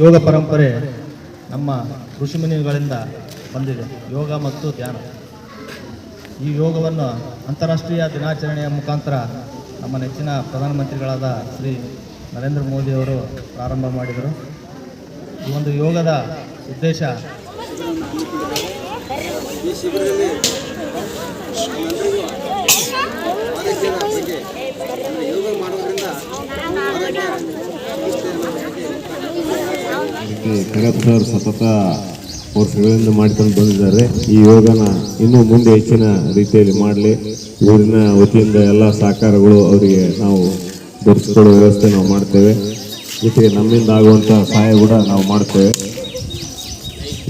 ಯೋಗ ಪರಂಪರೆ ನಮ್ಮ ಋಷಿಮುನಿಗಳಿಂದ ಬಂದಿದೆ. ಯೋಗ ಮತ್ತು ಧ್ಯಾನ. ಈ ಯೋಗವನ್ನು ಅಂತಾರಾಷ್ಟ್ರೀಯ ದಿನಾಚರಣೆಯ ಮುಖಾಂತರ ನಮ್ಮ ನೆಚ್ಚಿನ ಪ್ರಧಾನಮಂತ್ರಿಗಳಾದ ಶ್ರೀ ನರೇಂದ್ರ ಮೋದಿಯವರು ಪ್ರಾರಂಭ ಮಾಡಿದರು. ಈ ಒಂದು ಯೋಗದ ಉದ್ದೇಶ ಖರಪ್ ಸರ್ ಸತತ ವರ್ಷಗಳಿಂದ ಮಾಡ್ಕೊಂಡು ಬಂದಿದ್ದಾರೆ. ಈ ಯೋಗನ ಇನ್ನೂ ಮುಂದೆ ಹೆಚ್ಚಿನ ರೀತಿಯಲ್ಲಿ ಮಾಡಲಿ, ಊರಿನ ವತಿಯಿಂದ ಎಲ್ಲ ಸಹಕಾರಗಳು ಅವರಿಗೆ ನಾವು ದೊರಕಿಸಿಕೊಡೋ ವ್ಯವಸ್ಥೆ ನಾವು ಮಾಡ್ತೇವೆ. ಜೊತೆಗೆ ನಮ್ಮಿಂದ ಆಗುವಂಥ ಸಹಾಯ ಕೂಡ ನಾವು ಮಾಡ್ತೇವೆ.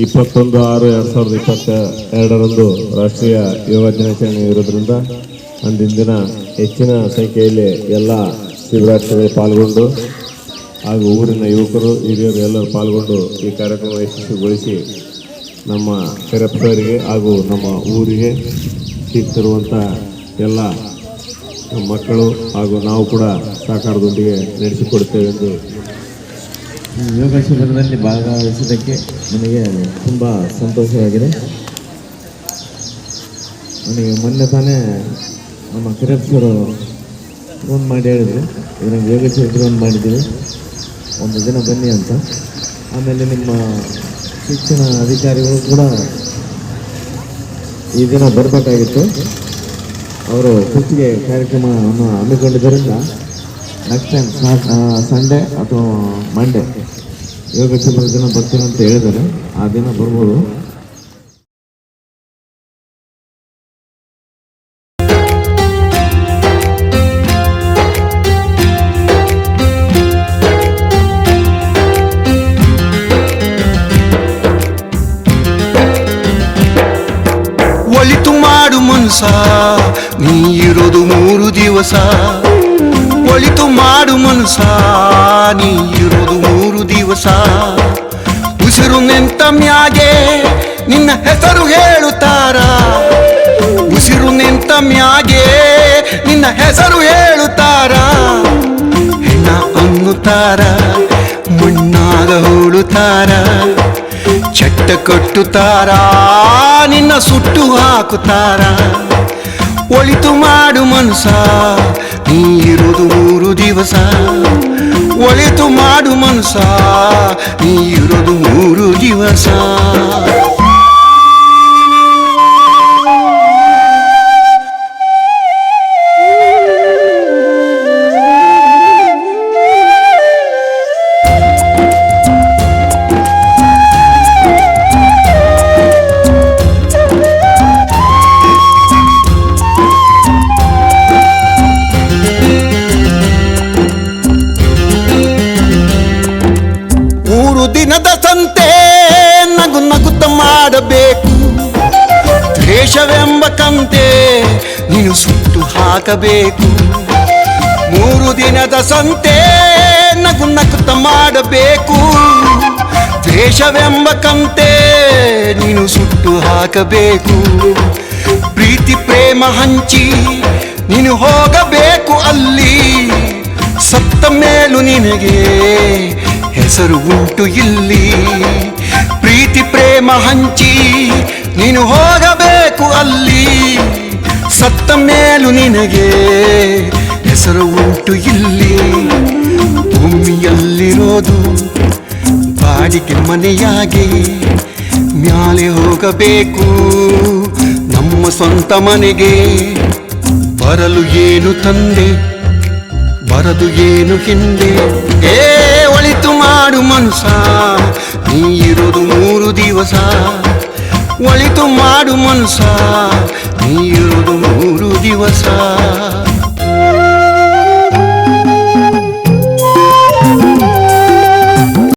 21/6/2022 ರಾಷ್ಟ್ರೀಯ ಯೋಗ ದಿನಾಚರಣೆ ಇರೋದ್ರಿಂದ ಅಂದಿನ ದಿನ ಹೆಚ್ಚಿನ ಸಂಖ್ಯೆಯಲ್ಲಿ ಎಲ್ಲ ಶಿಬಿರಾರ್ಥಿಗಳು ಪಾಲ್ಗೊಂಡು ಹಾಗೂ ಊರಿನ ಯುವಕರು ಹಿರಿಯರು ಎಲ್ಲರೂ ಪಾಲ್ಗೊಂಡು ಈ ಕಾರ್ಯಕ್ರಮ ಯಶಸ್ವಿಗೊಳಿಸಿ ನಮ್ಮ ಕರೆಪ್ಸರಿಗೆ ಹಾಗೂ ನಮ್ಮ ಊರಿಗೆ ಸಿಗ್ತಿರುವಂಥ ಎಲ್ಲ ಮಕ್ಕಳು ಹಾಗೂ ನಾವು ಕೂಡ ಸಹಕಾರದೊಂದಿಗೆ ನಡೆಸಿಕೊಡ್ತೇವೆ ಎಂದು ಯೋಗ ಶಿಬಿರದಲ್ಲಿ ಭಾಗವಹಿಸಿದ್ದಕ್ಕೆ ನನಗೆ ತುಂಬ ಸಂತೋಷವಾಗಿದೆ. ನನಗೆ ಮೊನ್ನೆ ತಾನೇ ನಮ್ಮ ಕರೆಪ್ಸರು ಫೋನ್ ಮಾಡಿ ಹೇಳಿದರು, ಇದರಲ್ಲಿ ಯೋಗ ಶಿಬಿರ ಒಂದು ಮಾಡಿದ್ದೀವಿ, ಒಂದು ದಿನ ಬನ್ನಿ ಅಂತ. ಆಮೇಲೆ ನಿಮ್ಮ ಶಿಕ್ಷಣ ಅಧಿಕಾರಿಗಳು ಕೂಡ ಈ ದಿನ ಬರಬೇಕಾಗಿತ್ತು. ಅವರು ಕುಸ್ತಿಗೆ ಕಾರ್ಯಕ್ರಮವನ್ನು ಹಮ್ಮಿಕೊಂಡಿದ್ದರಿಂದ ನೆಕ್ಸ್ಟ್ ಟೈಮ್ ಸಂಡೇ ಅಥವಾ ಮಂಡೇ ಯೋಗ ಶಿಬಿರ ದಿನ ಬರ್ತೀನಿ ಅಂತ ಹೇಳಿದ್ದಾರೆ. ಆ ದಿನ ಬರ್ಬೋದು. ಒಳಿತು ಮಾಡು ಮನ್ಸ, ನೀ ಇರೋದು 3 ದಿವಸ. ಒಳಿತು ಮಾಡು ಮನ್ಸ, ನೀ ಇರೋದು 3 ದಿವಸ. ಉಸಿರು ನಿಂತ ಮ್ಯಾಗೆ ನಿನ್ನ ಹೆಸರು ಹೇಳುತ್ತಾರ. ಉಸಿರು ನಿಂತ ಮ್ಯಾಗೆ ನಿನ್ನ ಹೆಸರು ಹೇಳುತ್ತಾರ. ಹೆಣ್ಣ ಅನ್ನುತ್ತಾರ, ಮಣ್ಣಾಗ ಹೂಳುತ್ತಾರ. ಚಟ್ಟ ಕಟ್ಟುತ್ತಾರ, ನಿನ್ನ ಸುಟ್ಟು ಹಾಕುತ್ತಾರ. ಒಳಿತು ಮಾಡು ಮನಸ, ನೀ ಇರುವುದು 3 ದಿವಸ. ಒಳಿತು ಮಾಡು ಮನಸ, ನೀ ಇರುವುದು 3 ದಿವಸ. ದಿನದ ಸಂತೆ ನಗು ನಗುತ್ತ ಮಾಡಬೇಕು. ದ್ವೇಷವೆಂಬ ಕಂತೆ ನೀನು ಸುಟ್ಟು ಹಾಕಬೇಕು. 3 ದಿನದ ಸಂತೆ ನಗು ನಗುತ್ತ ಮಾಡಬೇಕು. ದ್ವೇಷವೆಂಬ ಕಂತೆ ನೀನು ಸುಟ್ಟು ಹಾಕಬೇಕು. ಪ್ರೀತಿ ಪ್ರೇಮ ಹಂಚಿ ನೀನು ಹೋಗಬೇಕು ಅಲ್ಲಿ. ಸತ್ತ ಮೇಲೂ ನಿನಗೆ ಹೆಸರು ಉಂಟು ಇಲ್ಲಿ. ಪ್ರೀತಿ ಪ್ರೇಮ ಹಂಚಿ ನೀನು ಹೋಗಬೇಕು ಅಲ್ಲಿ. ಸತ್ತ ಮೇಲೂ ನಿನಗೆ ಹೆಸರು ಉಂಟು ಇಲ್ಲಿ. ಭೂಮಿಯಲ್ಲಿರೋದು ಬಾಡಿಗೆ ಮನೆಯಾಗಿ ಮ್ಯಾಲೆ ಹೋಗಬೇಕು ನಮ್ಮ ಸ್ವಂತ ಮನೆಗೆ. ಬರಲು ಏನು ತಂದೆ, ಬರದು ಏನು ಹಿಂದೆ. ಒಳಿತು ಮಾಡು ಮನಸ, ನೀ ಇರೋದು 3 ದಿವಸ. ಒಳಿತು ಮಾಡು ಮನಸ, ನೀ ಇರೋದು 3 ದಿವಸ.